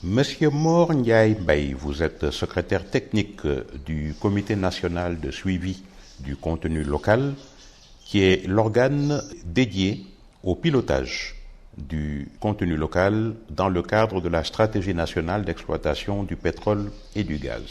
Monsieur Mor Ndiaye Mbaye, vous êtes secrétaire technique du Comité national de suivi du contenu local, qui est l'organe dédié au pilotage du contenu local dans le cadre de la stratégie nationale d'exploitation du pétrole et du gaz.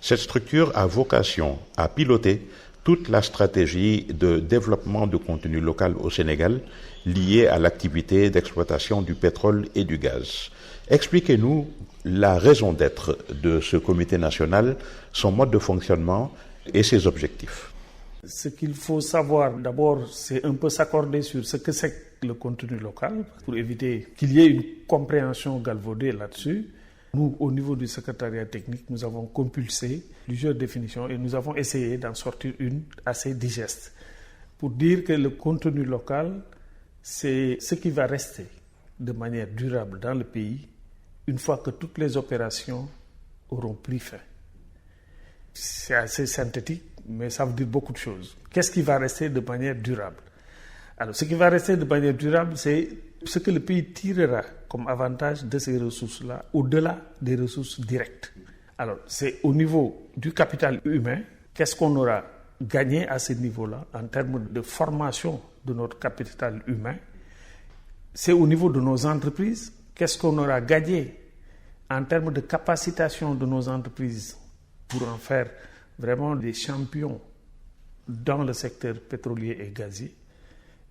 Cette structure a vocation à piloter toute la stratégie de développement du contenu local au Sénégal liée à l'activité d'exploitation du pétrole et du gaz. Expliquez-nous la raison d'être de ce comité national, son mode de fonctionnement et ses objectifs. Ce qu'il faut savoir d'abord, c'est un peu s'accorder sur ce que c'est le contenu local pour éviter qu'il y ait une compréhension galvaudée là-dessus. Nous, au niveau du secrétariat technique, nous avons compulsé plusieurs définitions et nous avons essayé d'en sortir une assez digeste pour dire que le contenu local, c'est ce qui va rester de manière durable dans le pays une fois que toutes les opérations auront pris fin. C'est assez synthétique, mais ça veut dire beaucoup de choses. Qu'est-ce qui va rester de manière durable? Alors, ce qui va rester de manière durable, c'est ce que le pays tirera comme avantage de ces ressources-là, au-delà des ressources directes. Alors, c'est au niveau du capital humain, qu'est-ce qu'on aura gagné à ce niveau-là en termes de formation de notre capital humain? C'est au niveau de nos entreprises, qu'est-ce qu'on aura gagné en termes de capacitation de nos entreprises pour en faire vraiment des champions dans le secteur pétrolier et gazier?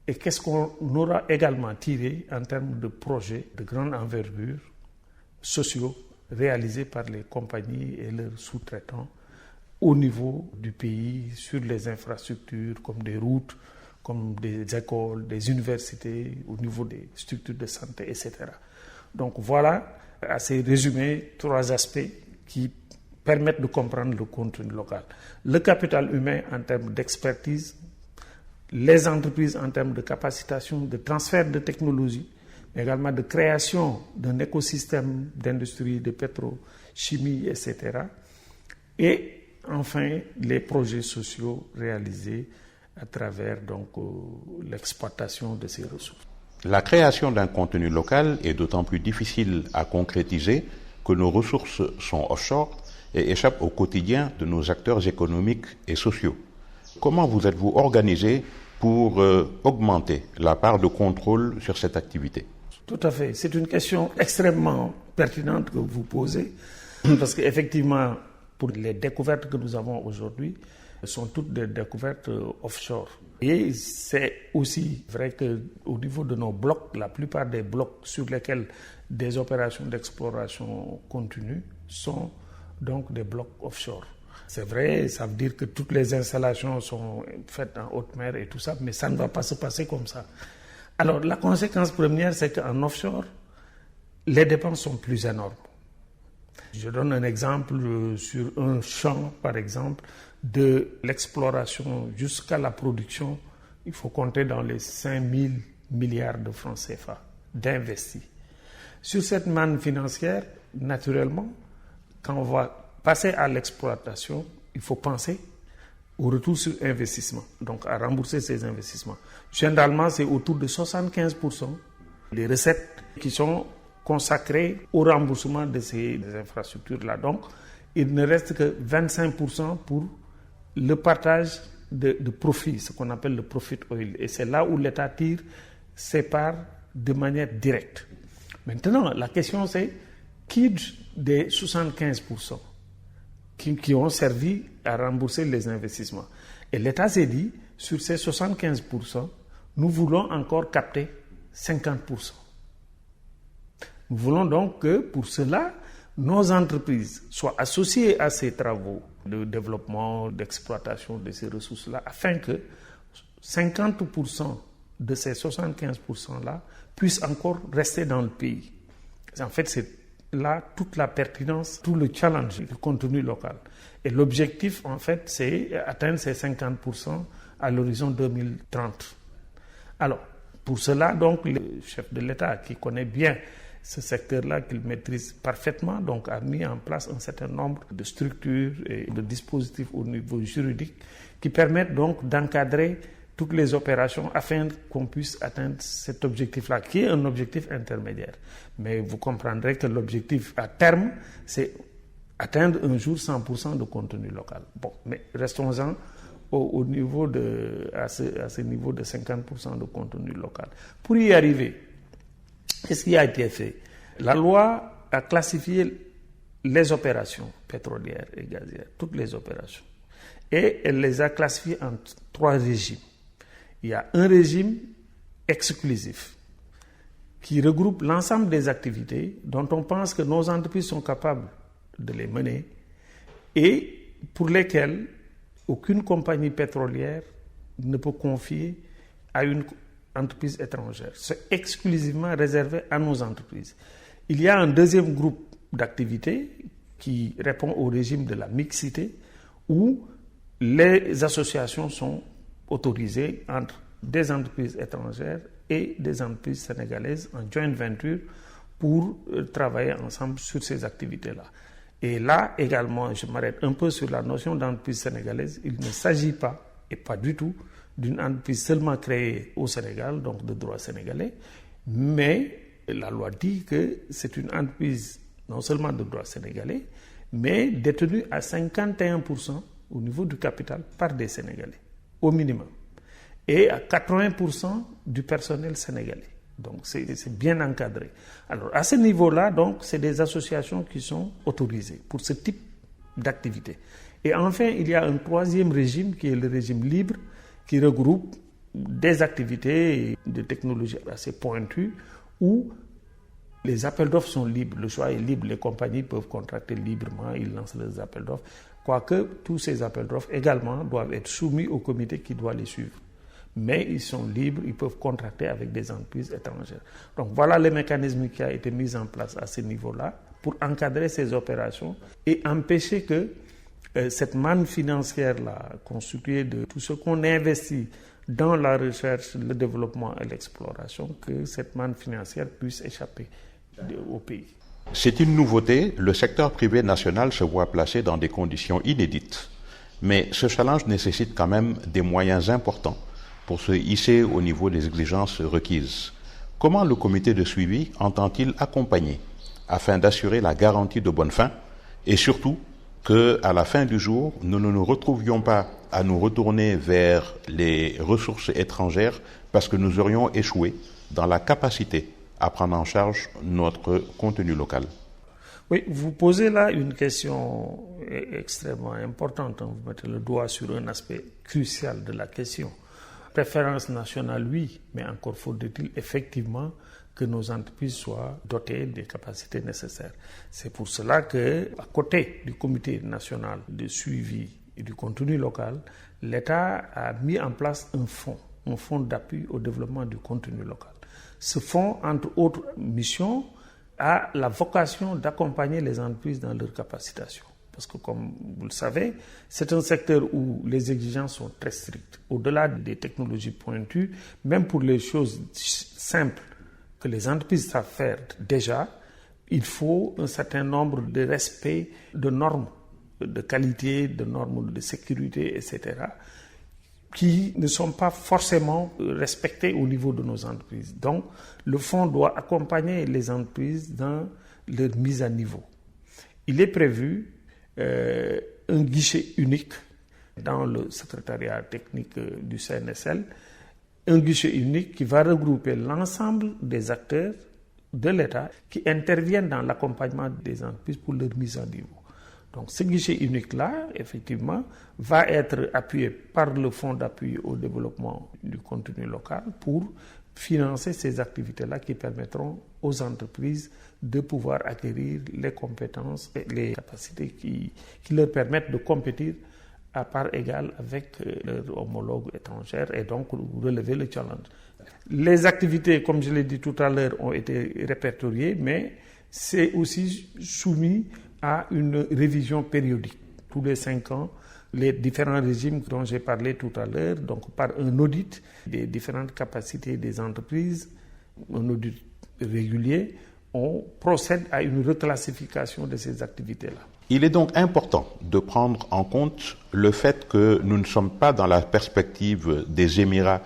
Et qu'est-ce qu'on aura également tiré en termes de projets de grande envergure sociaux réalisés par les compagnies et leurs sous-traitants au niveau du pays, sur les infrastructures comme des routes, comme des écoles, des universités, au niveau des structures de santé, etc. Donc voilà, assez résumé, trois aspects qui permettent de comprendre le contenu local. Le capital humain en termes d'expertise, les entreprises en termes de capacitation, de transfert de technologie, mais également de création d'un écosystème d'industrie, de pétrochimie, etc. Et enfin, les projets sociaux réalisés à travers donc, l'exploitation de ces ressources. La création d'un contenu local est d'autant plus difficile à concrétiser que nos ressources sont offshore et échappent au quotidien de nos acteurs économiques et sociaux. Comment vous êtes-vous organisé pour augmenter la part de contrôle sur cette activité? Tout à fait. C'est une question extrêmement pertinente que vous posez, parce qu'effectivement, pour les découvertes que nous avons aujourd'hui, elles sont toutes des découvertes offshore. Et c'est aussi vrai qu'au niveau de nos blocs, la plupart des blocs sur lesquels des opérations d'exploration continuent sont donc des blocs offshore. C'est vrai, ça veut dire que toutes les installations sont faites en haute mer et tout ça, mais ça ne va pas se passer comme ça. Alors, la conséquence première, c'est qu'en offshore, les dépenses sont plus énormes. Je donne un exemple sur un champ, par exemple, de l'exploration jusqu'à la production. Il faut compter dans les 5 000 milliards de francs CFA d'investis. Sur cette manne financière, naturellement, quand on va passer à l'exploitation, il faut penser au retour sur investissement, donc à rembourser ces investissements. Généralement, c'est autour de 75% des recettes qui sont consacrées au remboursement de ces infrastructures-là. Donc, il ne reste que 25% pour le partage de profit, ce qu'on appelle le profit oil. Et c'est là où l'État tire ses parts de manière directe. Maintenant, la question c'est qui des 75% qui ont servi à rembourser les investissements. Et l'État s'est dit, sur ces 75%, nous voulons encore capter 50%. Nous voulons donc que, pour cela, nos entreprises soient associées à ces travaux de développement, d'exploitation de ces ressources-là, afin que 50% de ces 75%-là puissent encore rester dans le pays. En fait, c'est là toute la pertinence, tout le challenge du contenu local. Et l'objectif, en fait, c'est atteindre ces 50% à l'horizon 2030. Alors, pour cela, donc, le chef de l'État, qui connaît bien ce secteur-là, qu'il maîtrise parfaitement, donc, a mis en place un certain nombre de structures et de dispositifs au niveau juridique qui permettent donc d'encadrer toutes les opérations afin qu'on puisse atteindre cet objectif-là, qui est un objectif intermédiaire. Mais vous comprendrez que l'objectif à terme, c'est atteindre un jour 100% de contenu local. Bon, mais restons-en au niveau à ce niveau de 50% de contenu local. Pour y arriver, qu'est-ce qui a été fait? La loi a classifié les opérations pétrolières et gazières, toutes les opérations, et elle les a classifiées en 3 régimes. Il y a un régime exclusif qui regroupe l'ensemble des activités dont on pense que nos entreprises sont capables de les mener et pour lesquelles aucune compagnie pétrolière ne peut confier à une entreprise étrangère. C'est exclusivement réservé à nos entreprises. Il y a un deuxième groupe d'activités qui répond au régime de la mixité où les associations sont autorisées entre des entreprises étrangères et des entreprises sénégalaises en joint venture pour travailler ensemble sur ces activités-là. Et là également, je m'arrête un peu sur la notion d'entreprise sénégalaise. Il ne s'agit pas, et pas du tout, d'une entreprise seulement créée au Sénégal, donc de droit sénégalais, mais la loi dit que c'est une entreprise non seulement de droit sénégalais, mais détenue à 51% au niveau du capital par des Sénégalais, au minimum, et à 80% du personnel sénégalais. Donc c'est bien encadré. Alors à ce niveau-là, donc, c'est des associations qui sont autorisées pour ce type d'activité. Et enfin, il y a un 3e régime qui est le régime libre, qui regroupe des activités de technologie assez pointues où les appels d'offres sont libres, le choix est libre, les compagnies peuvent contracter librement, ils lancent leurs appels d'offres, quoique tous ces appels d'offres également doivent être soumis au comité qui doit les suivre. Mais ils sont libres, ils peuvent contracter avec des entreprises étrangères. Donc voilà le mécanisme qui a été mis en place à ce niveau-là pour encadrer ces opérations et empêcher que cette manne financière-là, constituée de tout ce qu'on investit dans la recherche, le développement et l'exploration, que cette manne financière puisse échapper au pays. C'est une nouveauté, le secteur privé national se voit placé dans des conditions inédites. Mais ce challenge nécessite quand même des moyens importants pour se hisser au niveau des exigences requises. Comment le comité de suivi entend-il accompagner afin d'assurer la garantie de bonne fin et surtout qu'à la fin du jour, nous ne nous retrouvions pas à nous retourner vers les ressources étrangères parce que nous aurions échoué dans la capacité à prendre en charge notre contenu local? Oui, vous posez là une question extrêmement importante. Vous mettez le doigt sur un aspect crucial de la question. Préférence nationale, oui, mais encore faut-il effectivement que nos entreprises soient dotées des capacités nécessaires. C'est pour cela que, à côté du comité national de suivi et du contenu local, l'État a mis en place un fonds d'appui au développement du contenu local. Ce fonds, entre autres missions, a la vocation d'accompagner les entreprises dans leur capacitation. Parce que, comme vous le savez, c'est un secteur où les exigences sont très strictes. Au-delà des technologies pointues, même pour les choses simples que les entreprises savent faire déjà, il faut un certain nombre de respect de normes de qualité, de normes de sécurité, etc., qui ne sont pas forcément respectées au niveau de nos entreprises. Donc, le fonds doit accompagner les entreprises dans leur mise à niveau. Il est prévu un guichet unique dans le secrétariat technique du CNSL, un guichet unique qui va regrouper l'ensemble des acteurs de l'État qui interviennent dans l'accompagnement des entreprises pour leur mise à niveau. Donc ce guichet unique-là, effectivement, va être appuyé par le Fonds d'appui au développement du contenu local pour financer ces activités-là qui permettront aux entreprises de pouvoir acquérir les compétences et les capacités qui leur permettent de compétir à part égale avec leurs homologues étrangères et donc relever le challenge. Les activités, comme je l'ai dit tout à l'heure, ont été répertoriées, mais c'est aussi soumis à une révision périodique. Tous les 5 ans, les différents régimes dont j'ai parlé tout à l'heure, donc par un audit des différentes capacités des entreprises, un audit régulier, on procède à une reclassification de ces activités-là. Il est donc important de prendre en compte le fait que nous ne sommes pas dans la perspective des Émirats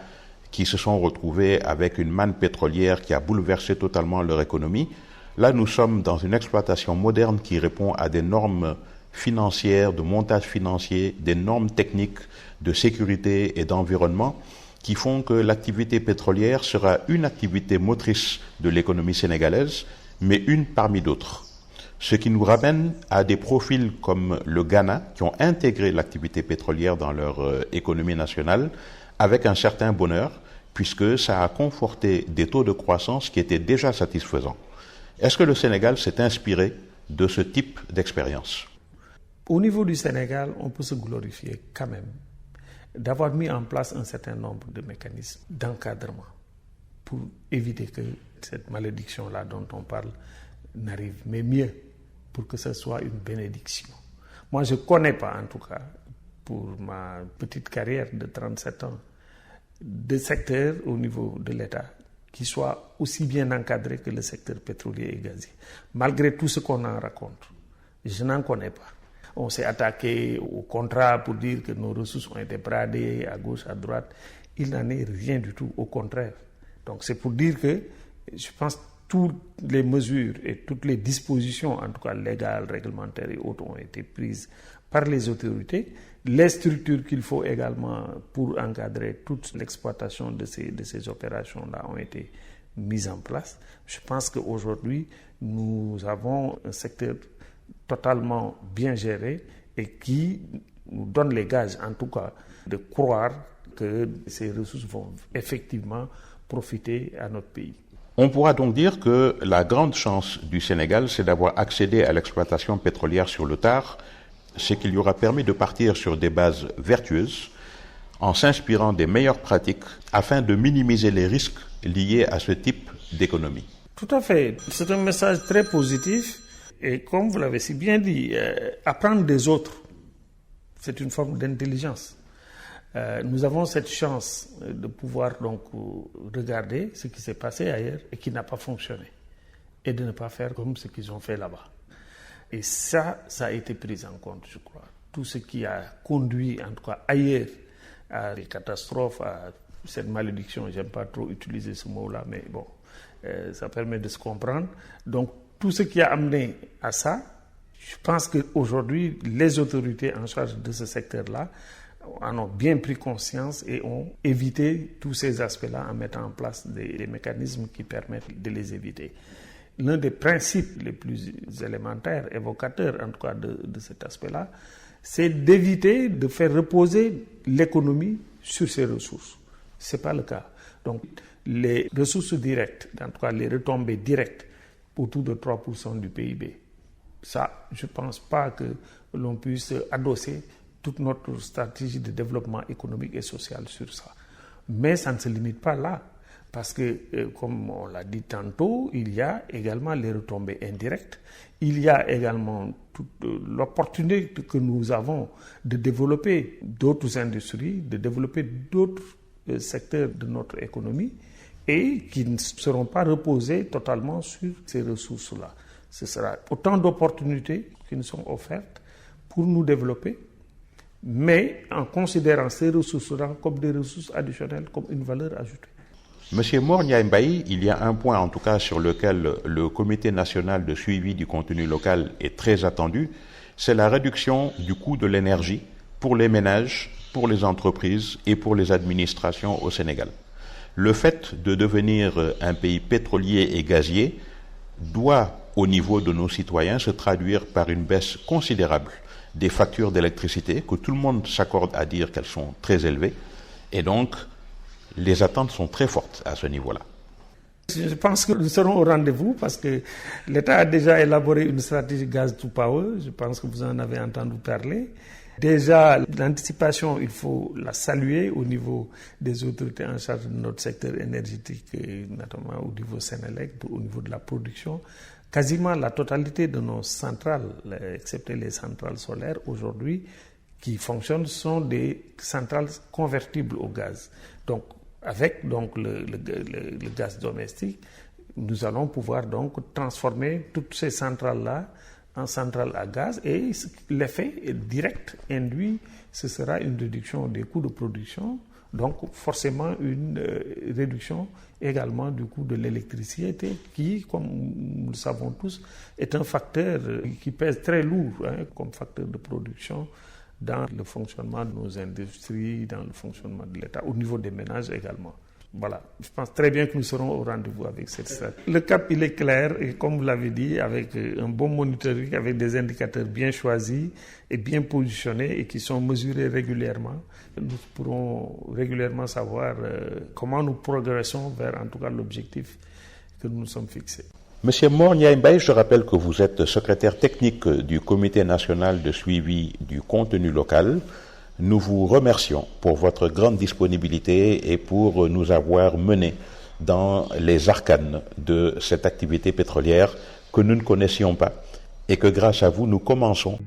qui se sont retrouvés avec une manne pétrolière qui a bouleversé totalement leur économie. Là, nous sommes dans une exploitation moderne qui répond à des normes financières, de montage financier, des normes techniques de sécurité et d'environnement qui font que l'activité pétrolière sera une activité motrice de l'économie sénégalaise, mais une parmi d'autres. Ce qui nous ramène à des profils comme le Ghana, qui ont intégré l'activité pétrolière dans leur économie nationale avec un certain bonheur, puisque ça a conforté des taux de croissance qui étaient déjà satisfaisants. Est-ce que le Sénégal s'est inspiré de ce type d'expérience? Au niveau du Sénégal, on peut se glorifier quand même d'avoir mis en place un certain nombre de mécanismes d'encadrement pour éviter que cette malédiction-là dont on parle n'arrive, mais mieux, pour que ce soit une bénédiction. Moi, je ne connais pas, en tout cas, pour ma petite carrière de 37 ans, de secteur au niveau de l'État qui soit aussi bien encadré que le secteur pétrolier et gazier. Malgré tout ce qu'on en raconte, je n'en connais pas. On s'est attaqué au contrat pour dire que nos ressources ont été bradées à gauche, à droite. Il n'en est rien du tout, au contraire. Donc c'est pour dire que je pense que toutes les mesures et toutes les dispositions, en tout cas légales, réglementaires et autres, ont été prises par les autorités. Les structures qu'il faut également pour encadrer toute l'exploitation de ces opérations-là ont été mises en place. Je pense qu'aujourd'hui, nous avons un secteur totalement bien géré et qui nous donne les gages, en tout cas, de croire que ces ressources vont effectivement profiter à notre pays. On pourra donc dire que la grande chance du Sénégal, c'est d'avoir accédé à l'exploitation pétrolière sur le tard, ce qui lui aura permis de partir sur des bases vertueuses en s'inspirant des meilleures pratiques afin de minimiser les risques liés à ce type d'économie. Tout à fait. C'est un message très positif et comme vous l'avez si bien dit, apprendre des autres, c'est une forme d'intelligence. Nous avons cette chance de pouvoir donc regarder ce qui s'est passé ailleurs et qui n'a pas fonctionné et de ne pas faire comme ce qu'ils ont fait là-bas. Et ça a été pris en compte, je crois. Tout ce qui a conduit, en tout cas ailleurs, à des catastrophes, à cette malédiction, j'aime pas trop utiliser ce mot-là, mais bon, ça permet de se comprendre. Donc, tout ce qui a amené à ça, je pense qu'aujourd'hui, les autorités en charge de ce secteur-là en ont bien pris conscience et ont évité tous ces aspects-là en mettant en place des mécanismes qui permettent de les éviter. L'un des principes les plus élémentaires, évocateurs en tout cas de cet aspect-là, c'est d'éviter de faire reposer l'économie sur ses ressources. Ce n'est pas le cas. Donc, les ressources directes, en tout cas les retombées directes, autour de 3% du PIB, ça, je ne pense pas que l'on puisse adosser toute notre stratégie de développement économique et social sur ça. Mais ça ne se limite pas là. Parce que, comme on l'a dit tantôt, il y a également les retombées indirectes. Il y a également toute l'opportunité que nous avons de développer d'autres industries, de développer d'autres secteurs de notre économie et qui ne seront pas reposés totalement sur ces ressources-là. Ce sera autant d'opportunités qui nous sont offertes pour nous développer, mais en considérant ces ressources-là comme des ressources additionnelles, comme une valeur ajoutée. Monsieur Mor Ndiaye Mbaye, il y a un point en tout cas sur lequel le Comité national de suivi du contenu local est très attendu, c'est la réduction du coût de l'énergie pour les ménages, pour les entreprises et pour les administrations au Sénégal. Le fait de devenir un pays pétrolier et gazier doit, au niveau de nos citoyens, se traduire par une baisse considérable des factures d'électricité, que tout le monde s'accorde à dire qu'elles sont très élevées, et donc les attentes sont très fortes à ce niveau-là. Je pense que nous serons au rendez-vous parce que l'État a déjà élaboré une stratégie Gaz to Power. Je pense que vous en avez entendu parler. Déjà, l'anticipation, il faut la saluer au niveau des autorités en charge de notre secteur énergétique, et notamment au niveau Sénélec, au niveau de la production. Quasiment la totalité de nos centrales, excepté les centrales solaires aujourd'hui, qui fonctionnent sont des centrales convertibles au gaz. Donc, avec le gaz domestique, nous allons pouvoir donc transformer toutes ces centrales-là en centrales à gaz et l'effet direct induit, ce sera une réduction des coûts de production, donc forcément une réduction également du coût de l'électricité qui, comme nous le savons tous, est un facteur qui pèse très lourd comme facteur de production dans le fonctionnement de nos industries, dans le fonctionnement de l'État, au niveau des ménages également. Voilà, je pense très bien que nous serons au rendez-vous avec cette stratégie. Le cap, il est clair et comme vous l'avez dit, avec un bon monitoring, avec des indicateurs bien choisis et bien positionnés et qui sont mesurés régulièrement, nous pourrons régulièrement savoir comment nous progressons vers en tout cas l'objectif que nous nous sommes fixés. Monsieur Mor Ndiaye Mbaye, je rappelle que vous êtes secrétaire technique du Comité national de suivi du contenu local. Nous vous remercions pour votre grande disponibilité et pour nous avoir menés dans les arcanes de cette activité pétrolière que nous ne connaissions pas et que grâce à vous, nous commençons